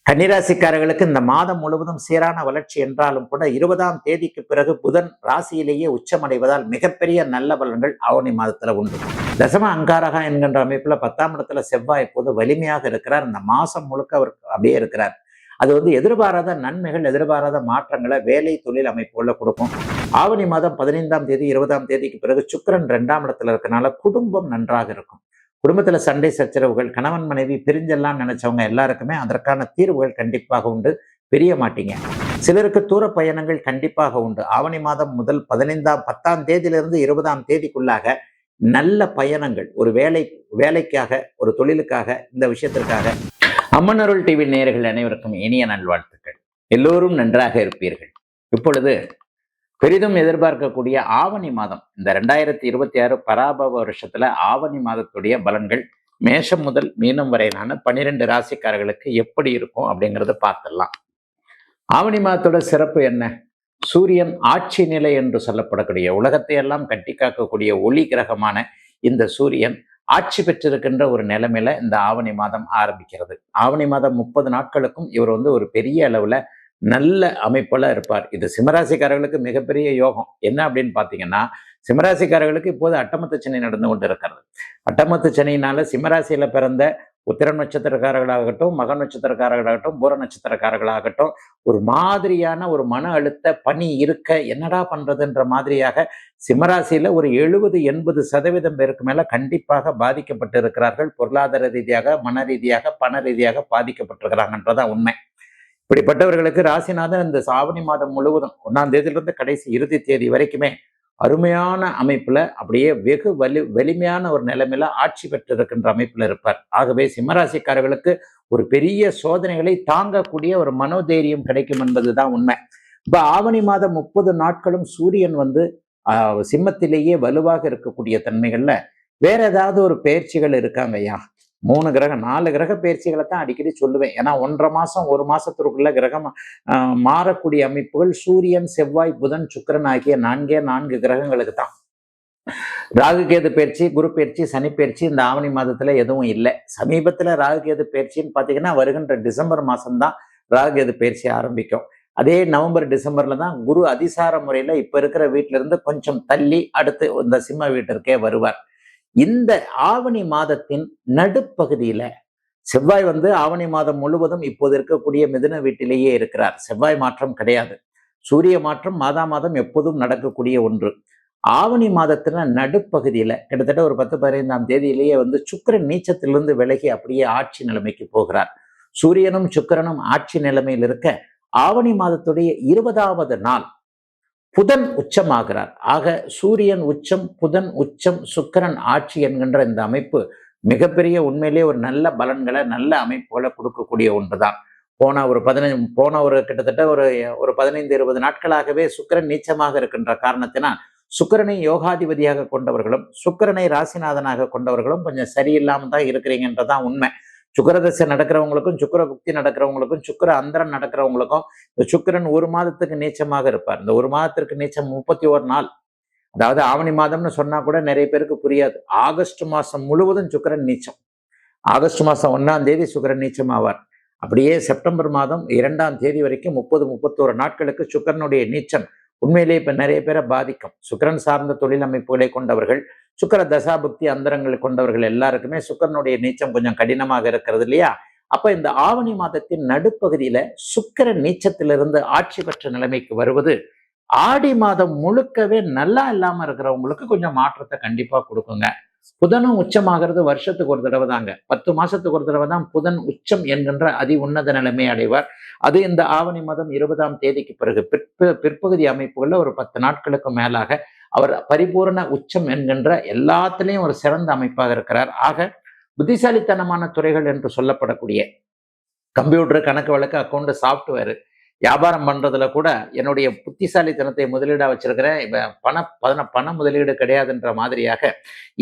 கன்னிராசிக்காரர்களுக்கு இந்த மாதம் முழுவதும் சீரான வளர்ச்சி என்றாலும் கூட 20ஆம் தேதிக்கு பிறகு புதன் ராசியிலேயே உச்சமடைவதால் மிகப்பெரிய நல்ல பலன்கள் ஆவணி மாதத்துல உண்டு. தசம அங்காரகா என்கின்ற அமைப்புல 10ஆம் இடத்துல செவ்வாய் இப்போது வலிமையாக இருக்கிறார். இந்த மாசம் முழுக்க அவர் அப்படியே இருக்கிறார். அது எதிர்பாராத நன்மைகள், எதிர்பாராத மாற்றங்களை வேலை தொழில் அமைப்புகளை கொடுக்கும். ஆவணி மாதம் 15ஆம் தேதி 20ஆம் தேதிக்கு பிறகு சுக்கிரன் 2ஆம் இடத்துல இருக்கனால குடும்பம் நன்றாக இருக்கும். குடும்பத்துல சண்டை சச்சரவுகள், கணவன் மனைவி பிரிஞ்செல்லாம் நினைச்சவங்க எல்லாருக்குமே அதற்கான தீர்வுகள் கண்டிப்பாக உண்டு. பிரிய மாட்டீங்க. சிலருக்கு தூர பயணங்கள் கண்டிப்பாக உண்டு. ஆவணி மாதம் முதல் 10ஆம் தேதியிலிருந்து 20ஆம் தேதிக்குள்ளாக நல்ல பயணங்கள், ஒரு வேலைக்காக, ஒரு தொழிலுக்காக, இந்த விஷயத்திற்காக. அம்மனருள் டிவி நேயர்கள் அனைவருக்கும் இனிய நல்வாழ்த்துக்கள். எல்லோரும் நன்றாக இருப்பீர்கள். இப்பொழுது பெரிதும் எதிர்பார்க்கக்கூடிய ஆவணி மாதம், இந்த 2026 பராபவ வருஷத்துல ஆவணி மாதத்துடைய பலன்கள் மேஷம் முதல் மீனம் வரையிலான 12 ராசிக்காரர்களுக்கு எப்படி இருக்கும் அப்படிங்கிறத பார்த்துடலாம். ஆவணி மாதத்தோட சிறப்பு என்ன? சூரியன் ஆட்சி நிலை என்று சொல்லப்படக்கூடிய, உலகத்தை எல்லாம் கட்டி காக்கக்கூடிய ஒளி கிரகமான இந்த சூரியன் ஆட்சி பெற்றிருக்கின்ற ஒரு நிலைமையில இந்த ஆவணி மாதம் ஆரம்பிக்கிறது. ஆவணி மாதம் 30 நாட்களுக்கும் இவர் ஒரு பெரிய அளவுல நல்ல அமைப்புல இருப்பார். இது சிம்மராசிக்காரர்களுக்கு மிகப்பெரிய யோகம். என்ன அப்படின்னு பாத்தீங்கன்னா, சிம்மராசிக்காரர்களுக்கு இப்போது அட்டமத்து சனி நடந்து கொண்டு இருக்கிறது. அட்டமத்து சனியினால சிம்மராசியில பிறந்த உத்திரம் நட்சத்திரக்காரர்களாகட்டும், மக நட்சத்திரக்காரர்களாகட்டும், பூர நட்சத்திரக்காரர்களாகட்டும், ஒரு மாதிரியான ஒரு மன அழுத்த பணி இருக்க என்னடா பண்றதுன்ற மாதிரியாக சிம்மராசியில ஒரு 70-80% பேருக்கு மேல கண்டிப்பாக பாதிக்கப்பட்டு இருக்கிறார்கள். பொருளாதார ரீதியாக, மன ரீதியாக, பண ரீதியாக பாதிக்கப்பட்டிருக்கிறாங்கன்றதான் உண்மை. இப்படிப்பட்டவர்களுக்கு ராசிநாதன் இந்த ஆவணி மாதம் முழுவதும் 1ஆம் தேதியிலிருந்து கடைசி இறுதி தேதி வரைக்குமே அருமையான அமைப்புல, அப்படியே வெகு வலிமையான ஒரு நிலைமையில ஆட்சி பெற்றிருக்கின்ற அமைப்புல இருப்பார். ஆகவே சிம்மராசிக்காரர்களுக்கு ஒரு பெரிய சோதனைகளை தாங்கக்கூடிய ஒரு மனோதைரியம் கிடைக்கும் என்பதுதான் உண்மை. இப்ப ஆவணி மாதம் 30 நாட்களும் சூரியன் சிம்மத்திலேயே வலுவாக இருக்கக்கூடிய தன்மைகள்ல வேற ஏதாவது ஒரு பயிற்சிகள் இருக்காங்க ஐயா? 3 கிரகம் 4 கிரக பயிற்சிகளை தான் அடிக்கடி சொல்லுவேன். ஏன்னா 1.5 மாசம் 1 மாசத்திற்குள்ள கிரகம் மாறக்கூடிய அமைப்புகள் சூரியன், செவ்வாய், புதன், சுக்கிரன் ஆகிய 4 கிரகங்களுக்கு தான். ராகுகேது பயிற்சி, குரு பயிற்சி, சனி பயிற்சி இந்த ஆவணி மாதத்துல எதுவும் இல்லை. சமீபத்துல ராகுகேது பயிற்சின்னு பாத்தீங்கன்னா வருகின்ற டிசம்பர் மாசம்தான் ராகுகேது பயிற்சி ஆரம்பிக்கும். அதே நவம்பர் டிசம்பர்ல தான் குரு அதிசார முறையில இப்ப இருக்கிற வீட்டுல இருந்து கொஞ்சம் தள்ளி அடுத்து இந்த சிம்ம வீட்டிற்கே வருவார். இந்த ஆவணி மாதத்தின் நடுப்பகுதியில செவ்வாய் ஆவணி மாதம் முழுவதும் இப்போது இருக்கக்கூடிய மிதுன வீட்டிலேயே இருக்கிறார். செவ்வாய் மாற்றம் கிடையாது. சூரிய மாற்றம் மாதம் எப்போதும் நடக்கக்கூடிய ஒன்று. ஆவணி மாதத்துல நடுப்பகுதியில கிட்டத்தட்ட ஒரு 10-15ஆம் தேதியிலேயே சுக்கிரன் நீச்சத்திலிருந்து விலகி அப்படியே ஆட்சி நிலைமைக்கு போகிறார். சூரியனும் சுக்கிரனும் ஆட்சி நிலைமையில் இருக்க ஆவணி மாதத்துடைய 20ஆவது நாள் புதன் உச்சமாகிறார். ஆக சூரியன் உச்சம், புதன் உச்சம், சுக்கிரன் ஆட்சி என்கின்ற இந்த அமைப்பு மிகப்பெரிய உண்மையிலேயே ஒரு நல்ல பலன்களை, நல்ல அமைப்புகளை கொடுக்கக்கூடிய ஒன்றுதான். போன ஒரு கிட்டத்தட்ட ஒரு 15-20 நாட்களாகவே சுக்கிரன் நீச்சமாக இருக்கின்ற காரணத்தினால் சுக்கிரனை யோகாதிபதியாக கொண்டவர்களும் சுக்கிரனை ராசிநாதனாக கொண்டவர்களும் கொஞ்சம் சரியில்லாம தான் இருக்கிறீங்கன்றதான் உண்மை. சுக்கிரதசை நடக்கிறவங்களுக்கும், சுக்கிர புக்தி நடக்கிறவங்களுக்கும், சுக்கிர அந்தரம் நடக்கிறவங்களுக்கும் இந்த சுக்கிரன் 1 மாதத்துக்கு நீச்சமாக இருப்பார். இந்த 1 மாதத்திற்கு நீச்சம் 31 நாள். அதாவது ஆவணி மாதம்னு சொன்னா கூட நிறைய பேருக்கு புரியாது. ஆகஸ்ட் மாசம் முழுவதும் சுக்கிரன் நீச்சம். ஆகஸ்ட் மாசம் 1ஆம் தேதி சுக்கிரன் நீச்சம் ஆவார். அப்படியே செப்டம்பர் மாதம் 2ஆம் தேதி வரைக்கும் 30-31 நாட்களுக்கு சுக்கிரனுடைய நீச்சம் உண்மையிலேயே இப்ப நிறைய பேரை பாதிக்கும். சுக்கிரன் சார்ந்த தொழில் அமைப்புகளை கொண்டவர்கள், சுக்கிர தசாபுக்தி அந்தரங்கள் கொண்டவர்கள் எல்லாருக்குமே சுக்கிரனுடைய நீச்சம் கொஞ்சம் கடினமாக இருக்கிறது இல்லையா? அப்ப இந்த ஆவணி மாதத்தின் நடுப்பகுதியில சுக்கிரன் நீச்சத்திலிருந்து ஆட்சி பெற்ற நிலைமைக்கு வருவது ஆடி மாதம் முழுக்கவே நல்லா இல்லாம இருக்கிறவங்களுக்கு கொஞ்சம் மாற்றத்தை கண்டிப்பா கொடுக்குங்க. புதனும் உச்சமாகிறது வருஷத்துக்கு ஒரு தடவை தாங்க. 10 மாசத்துக்கு ஒரு தடவை தான் புதன் உச்சம் என்கின்ற அதி உன்னத நிலைமை அடைவார். அது இந்த ஆவணி மாதம் 20ஆம் தேதிக்கு பிறகு பிற்பகுதி அமைப்புகள்ல ஒரு 10 நாட்களுக்கு மேலாக அவர் பரிபூர்ண உச்சம் என்கின்ற எல்லாத்திலையும் ஒரு சிறந்த அமைப்பாக இருக்கிறார். ஆக புத்திசாலித்தனமான துறைகள் என்று சொல்லப்படக்கூடிய கம்ப்யூட்டர், கணக்கு வழக்கு, அக்கௌண்ட், சாஃப்ட்வேர், வியாபாரம் பண்றதுல கூட என்னுடைய புத்திசாலித்தனத்தை முதலீடா வச்சிருக்கிறேன், பண முதலீடு கிடையாதுன்ற மாதிரியாக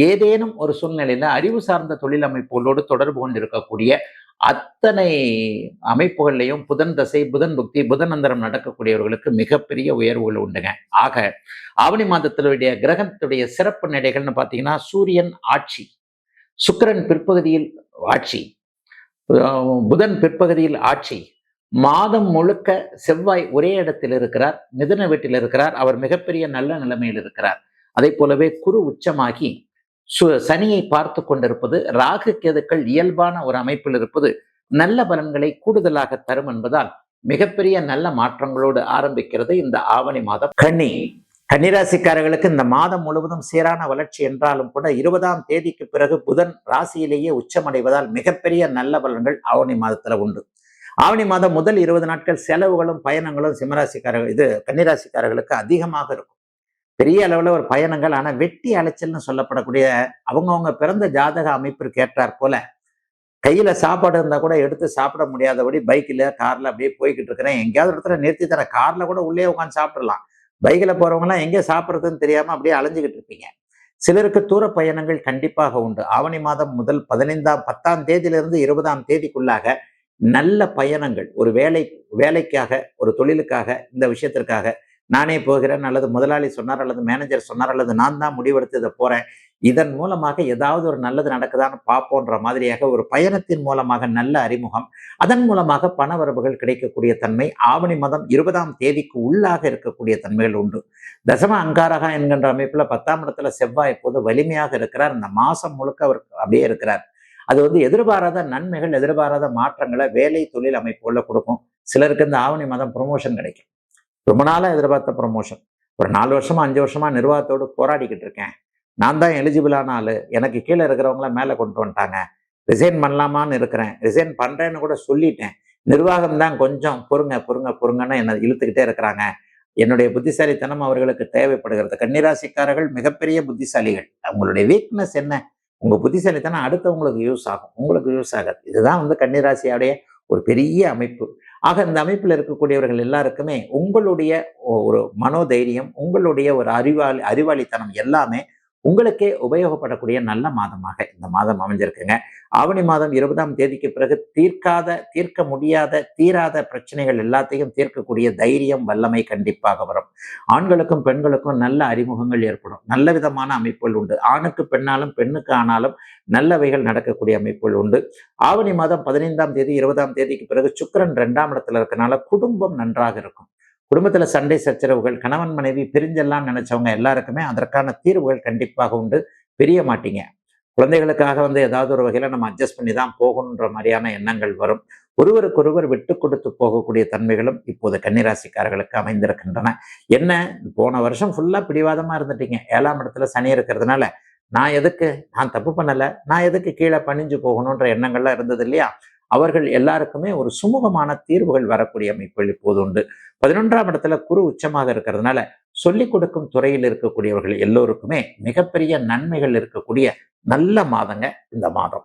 ஏதேனும் ஒரு சூழ்நிலையில அறிவு சார்ந்த தொழில் அமைப்புகளோடு தொடர்பு கொண்டிருக்கக்கூடிய அத்தனை அமைப்புகள்லையும் புதன் தசை, புதன் புக்தி, புதன் அந்தரம் நடக்கக்கூடியவர்களுக்கு மிகப்பெரிய உயர்வுகள் உண்டுங்க. ஆக ஆவணி மாதத்தினுடைய கிரகத்துடைய சிறப்பு நிலைகள்னு பார்த்தீங்கன்னா, சூரியன் ஆட்சி, சுக்கிரன் பிற்பகுதியில் ஆட்சி, புதன் பிற்பகுதியில் ஆட்சி, மாதம் முழுக்க செவ்வாய் ஒரே இடத்தில் இருக்கிறார், மிதுன வீட்டில் இருக்கிறார், அவர் மிகப்பெரிய நல்ல நிலைமையில் இருக்கிறார். அதை போலவே குரு உச்சமாகி சனியை பார்த்து கொண்டிருப்பது, ராகு கேதுக்கள் இயல்பான ஒரு அமைப்பில் இருப்பது நல்ல பலன்களை கூடுதலாக தரும் என்பதால் மிகப்பெரிய நல்ல மாற்றங்களோடு ஆரம்பிக்கிறது இந்த ஆவணி மாதம். கன்னிராசிக்காரர்களுக்கு இந்த மாதம் முழுவதும் சீரான வளர்ச்சி என்றாலும் கூட 20ஆம் தேதிக்கு பிறகு புதன் ராசியிலேயே உச்சமடைவதால் மிகப்பெரிய நல்ல பலன்கள் ஆவணி மாதத்துல உண்டு. ஆவணி மாதம் முதல் 20 நாட்கள் செலவுகளும் பயணங்களும் கன்னிராசிக்காரர்களுக்கு அதிகமாக இருக்கும். பெரிய அளவுல ஒரு பயணங்கள், ஆனா வெட்டி அலைச்சல்னு சொல்லப்படக்கூடிய அவங்கவுங்க பிறந்த ஜாதக அமைப்பிற்கு ஏற்றாற் போல கையில சாப்பாடு இருந்தா கூட எடுத்து சாப்பிட முடியாதபடி பைக்கில் கார்ல அப்படியே போய்கிட்டு இருக்கிறேன், எங்கேயாவது இடத்துல நிறுத்தி தரேன், கார்ல கூட உள்ளே உட்காந்து சாப்பிடலாம், பைக்கில் போறவங்கலாம் எங்கே சாப்பிட்றதுன்னு தெரியாம அப்படியே அலைஞ்சுக்கிட்டு இருப்பீங்க. சிலருக்கு தூர பயணங்கள் கண்டிப்பாக உண்டு. ஆவணி மாதம் முதல் 10ஆம் தேதியிலிருந்து 20ஆம் தேதிக்குள்ளாக நல்ல பயணங்கள், ஒரு வேலைக்காக, ஒரு தொழிலுக்காக, இந்த விஷயத்திற்காக நானே போகிறேன், அல்லது முதலாளி சொன்னார், அல்லது மேனேஜர் சொன்னார், அல்லது நான் தான் முடிவெடுத்து இதை போறேன், இதன் மூலமாக ஏதாவது ஒரு நல்லது நடக்குதான்னு பார்ப்போன்ற மாதிரியாக ஒரு பயணத்தின் மூலமாக நல்ல அறிமுகம், அதன் மூலமாக பண வரவுகள் கிடைக்கக்கூடிய தன்மை ஆவணி மாதம் 20ஆம் தேதிக்கு உள்ளாக இருக்கக்கூடிய தன்மைகள் உண்டு. தசம அங்காரகா என்கின்ற அமைப்புல 10ஆம் இடத்துல செவ்வாய் இப்போது வலிமையாக இருக்கிறார். இந்த மாசம் முழுக்க அவர் அப்படியே இருக்கிறார். அது எதிர்பாராத நன்மைகள், எதிர்பாராத மாற்றங்களை வேலை தொழில் அமைப்புள்ள கொடுக்கும். சிலருக்கு இந்த ஆவணி மாதம் ப்ரொமோஷன் கிடைக்கும். ரொம்ப நாளா எதிர்பார்த்த ப்ரொமோஷன். ஒரு 4 வருஷமா 5 வருஷமா நிர்வாகத்தோடு போராடிக்கிட்டு இருக்கேன், நான் தான் எலிஜிபிளான ஆளு, எனக்கு கீழே இருக்கிறவங்கள மேலே கொண்டு வந்துட்டாங்க, ரிசைன் பண்ணலாமான்னு இருக்கிறேன், ரிசைன் பண்றேன்னு கூட சொல்லிட்டேன், நிர்வாகம் தான் கொஞ்சம் பொறுங்கன்னு என்னை இழுத்துக்கிட்டே இருக்கிறாங்க, என்னுடைய புத்திசாலித்தனம் அவர்களுக்கு தேவைப்படுகிறது. கன்னிராசிக்காரர்கள் மிகப்பெரிய புத்திசாலிகள். அவங்களுடைய வீக்னஸ் என்ன? உங்க புத்திசாலித்தனம் அடுத்தவங்களுக்கு யூஸ் ஆகும், உங்களுக்கு யூஸ் ஆகாது. இதுதான் கன்னிராசியோடைய ஒரு பெரிய அமைப்பு. ஆக இந்த அமைப்பில் இருக்கக்கூடியவர்கள் எல்லாருக்குமே உங்களுடைய ஒரு மனோதைரியம், உங்களுடைய ஒரு அறிவாளித்தனம் எல்லாமே உங்களுக்கே உபயோகப்படக்கூடிய நல்ல மாதமாக இந்த மாதம் அமைஞ்சிருக்குங்க. ஆவணி மாதம் 20ஆம் தேதிக்கு பிறகு தீர்க்க முடியாத தீராத பிரச்சனைகள் எல்லாத்தையும் தீர்க்கக்கூடிய தைரியம், வல்லமை கண்டிப்பாக வரும். ஆண்களுக்கும் பெண்களுக்கும் நல்ல அறிமுகங்கள் ஏற்படும். நல்ல விதமான அமைப்புகள் உண்டு. ஆணுக்கு பெண்ணாலும் பெண்ணுக்கு ஆனாலும் நல்லவைகள் நடக்கக்கூடிய அமைப்புகள் உண்டு. ஆவணி மாதம் 15ஆம் தேதி 20ஆம் தேதிக்கு பிறகு சுக்கிரன் 2ஆம் இடத்துல இருக்கனால குடும்பம் நன்றாக இருக்கும். குடும்பத்துல சண்டை சச்சரவுகள், கணவன் மனைவி பிரிஞ்செல்லாம் நினைச்சவங்க எல்லாருக்குமே அதற்கான தீர்வுகள் கண்டிப்பாக உண்டு. பிரிய மாட்டீங்க. குழந்தைகளுக்காக ஏதாவது ஒரு வகையில நம்ம அட்ஜஸ்ட் பண்ணி தான் போகணுன்ற மாதிரியான எண்ணங்கள் வரும். ஒருவருக்கொருவர் விட்டு கொடுத்து போகக்கூடிய தன்மைகளும் இப்போது கன்னிராசிக்காரர்களுக்கு அமைந்திருக்கின்றன. என்ன, போன வருஷம் ஃபுல்லா பிடிவாதமா இருந்துட்டீங்க, 7ஆம் இடத்துல சனி இருக்கிறதுனால நான் தப்பு பண்ணல, நான் எதுக்கு கீழே பணிஞ்சு போகணுன்ற எண்ணங்கள்லாம் இருந்தது இல்லையா, அவர்கள் எல்லாருக்குமே ஒரு சுமூகமான தீர்வுகள் வரக்கூடிய அமைப்புகள் இப்போது உண்டு. 11ஆம் இடத்துல குரு உச்சமாக இருக்கிறதுனால சொல்லிக் கொடுக்கும் துறையில் இருக்கக்கூடியவர்கள் எல்லோருக்குமே மிகப்பெரிய நன்மைகள் இருக்கக்கூடிய நல்ல மாதங்க இந்த மாதம்.